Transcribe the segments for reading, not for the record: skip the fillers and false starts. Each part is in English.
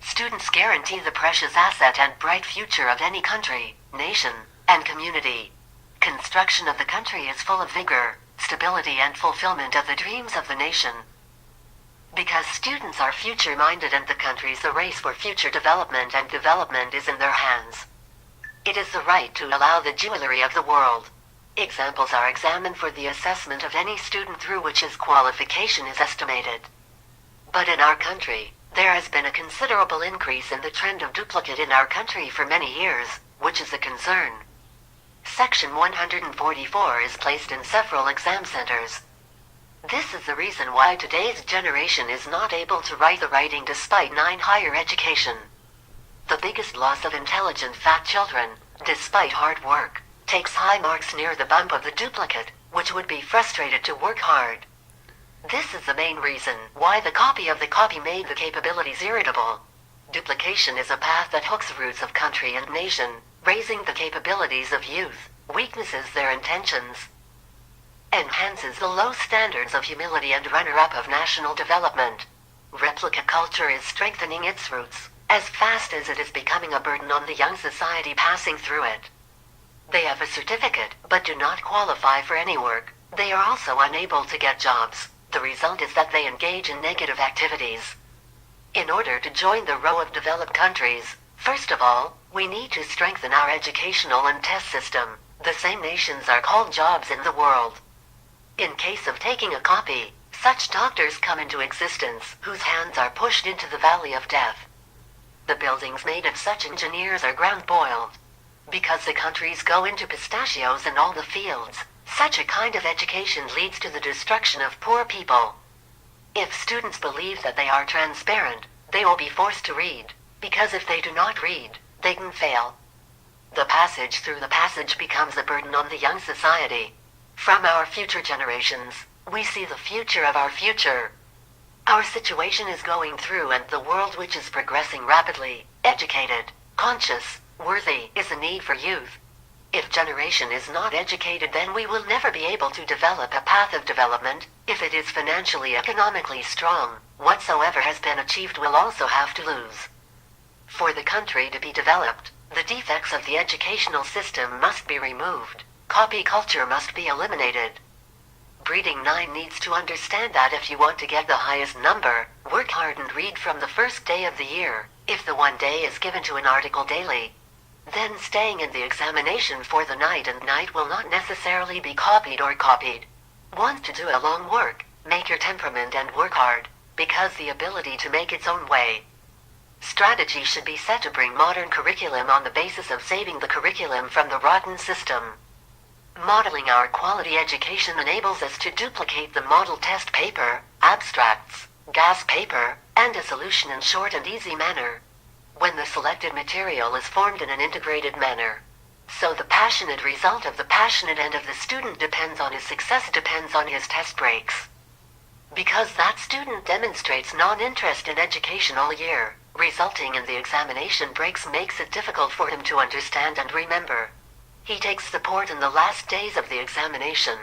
Students guarantee the precious asset and bright future of any country, nation, and community. Construction of the country is full of vigor, stability, and fulfillment of the dreams of the nation. Because students are future-minded and the country's a race for future development, and development is in their hands. It is the right to allow the jewelry of the world. Examples are examined for the assessment of any student through which his qualification is estimated. But in our country, there has been a considerable increase in the trend of duplicate in our country for many years, which is a concern. Section 144 is placed in several exam centers. This is the reason why today's generation is not able to write the writing despite 9 higher education. The biggest loss of intelligent fat children, despite hard work, takes high marks near the bump of the duplicate, which would be frustrated to work hard. This is the main reason why the copy of the copy made the capabilities irritable. Duplication is a path that hooks roots of country and nation, raising the capabilities of youth, weaknesses their intentions, enhances the low standards of humility and runner-up of national development. Replica culture is strengthening its roots, as fast as it is becoming a burden on the young society passing through it. They have a certificate, but do not qualify for any work. They are also unable to get jobs. The result is that they engage in negative activities. In order to join the row of developed countries, first of all, we need to strengthen our educational and test system. The same nations are called jobs in the world. In case of taking a copy, such doctors come into existence whose hands are pushed into the valley of death. The buildings made of such engineers are ground-boiled. Because the countries go into pistachios in all the fields, such a kind of education leads to the destruction of poor people. If students believe that they are transparent, they will be forced to read, because if they do not read, they can fail. The passage through the passage becomes a burden on the young society. From our future generations, we see the future of our future. Our situation is going through, and the world which is progressing rapidly, educated, conscious, worthy, is a need for youth. If generation is not educated, then we will never be able to develop a path of development. If it is financially, economically strong, whatsoever has been achieved will also have to lose. For the country to be developed, the defects of the educational system must be removed. Copy culture must be eliminated. Breeding 9 needs to understand that if you want to get the highest number, work hard and read from the first day of the year. If the one day is given to an article daily, then staying in the examination for the night and night will not necessarily be copied or copied. Want to do a long work, make your temperament and work hard, because the ability to make its own way. Strategy should be set to bring modern curriculum on the basis of saving the curriculum from the rotten system. Modeling our quality education enables us to duplicate the model test paper, abstracts, gas paper, and a solution in short and easy manner. When the selected material is formed in an integrated manner. So the passionate result of the passionate and of the student depends on his success, depends on his test breaks. Because that student demonstrates non-interest in education all year, resulting in the examination breaks makes it difficult for him to understand and remember. He takes support in the last days of the examination.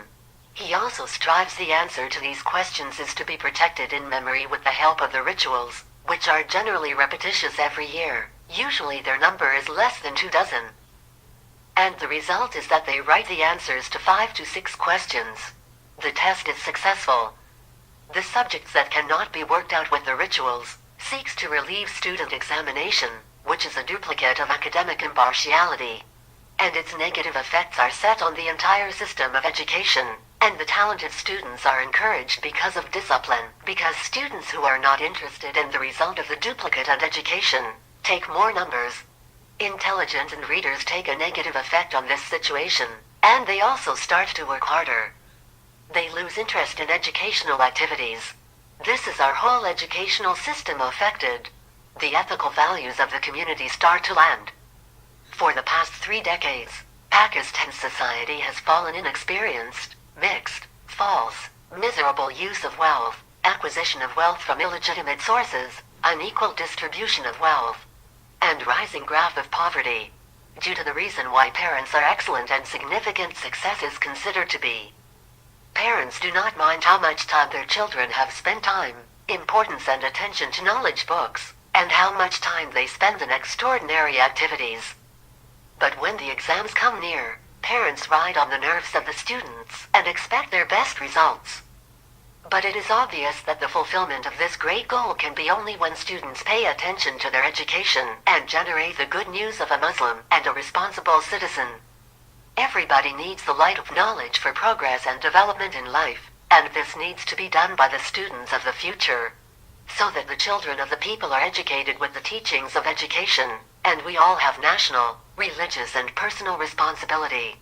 He also strives the answer to these questions is to be protected in memory with the help of the rituals, which are generally repetitious every year. Usually their number is less than 24. And the result is that they write the answers to 5 to 6 questions. The test is successful. The subjects that cannot be worked out with the rituals seeks to relieve student examination, which is a duplicate of academic impartiality. And its negative effects are set on the entire system of education. And the talented students are encouraged because of discipline, because students who are not interested in the result of the duplicate and education take more numbers. Intelligent and readers take a negative effect on this situation, and they also start to work harder. They lose interest in educational activities. This is our whole educational system affected. The ethical values of the community start to land. For the past 3 decades, Pakistan's society has fallen inexperienced, mixed, false, miserable use of wealth, acquisition of wealth from illegitimate sources, unequal distribution of wealth, and rising graph of poverty, due to the reason why parents are excellent and significant success is considered to be. Parents do not mind how much time their children have spent time, importance and attention to knowledge books, and how much time they spend in extraordinary activities. But when the exams come near, parents ride on the nerves of the students and expect their best results. But it is obvious that the fulfillment of this great goal can be only when students pay attention to their education and generate the good news of a Muslim and a responsible citizen. Everybody needs the light of knowledge for progress and development in life, and this needs to be done by the students of the future, so that the children of the people are educated with the teachings of education, and we all have national, religious and personal responsibility.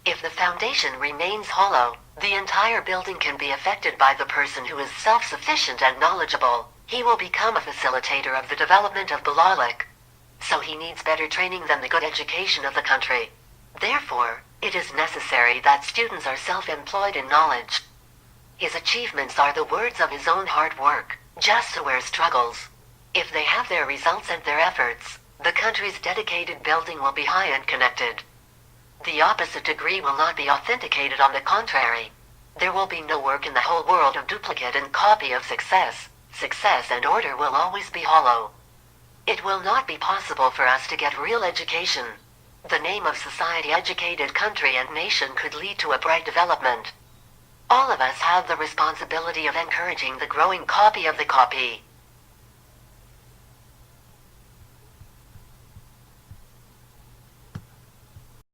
If the foundation remains hollow, the entire building can be affected by the person who is self-sufficient and knowledgeable. He will become a facilitator of the development of Balalik. So he needs better training than the good education of the country. Therefore, it is necessary that students are self-employed in knowledge. His achievements are the words of his own hard work, just aware struggles. If they have their results and their efforts, the country's dedicated building will be high and connected. The opposite degree will not be authenticated. On the contrary, there will be no work in the whole world of duplicate and copy of success. Success and order will always be hollow. It will not be possible for us to get real education. The name of society, educated country and nation could lead to a bright development. All of us have the responsibility of encouraging the growing copy of the copy.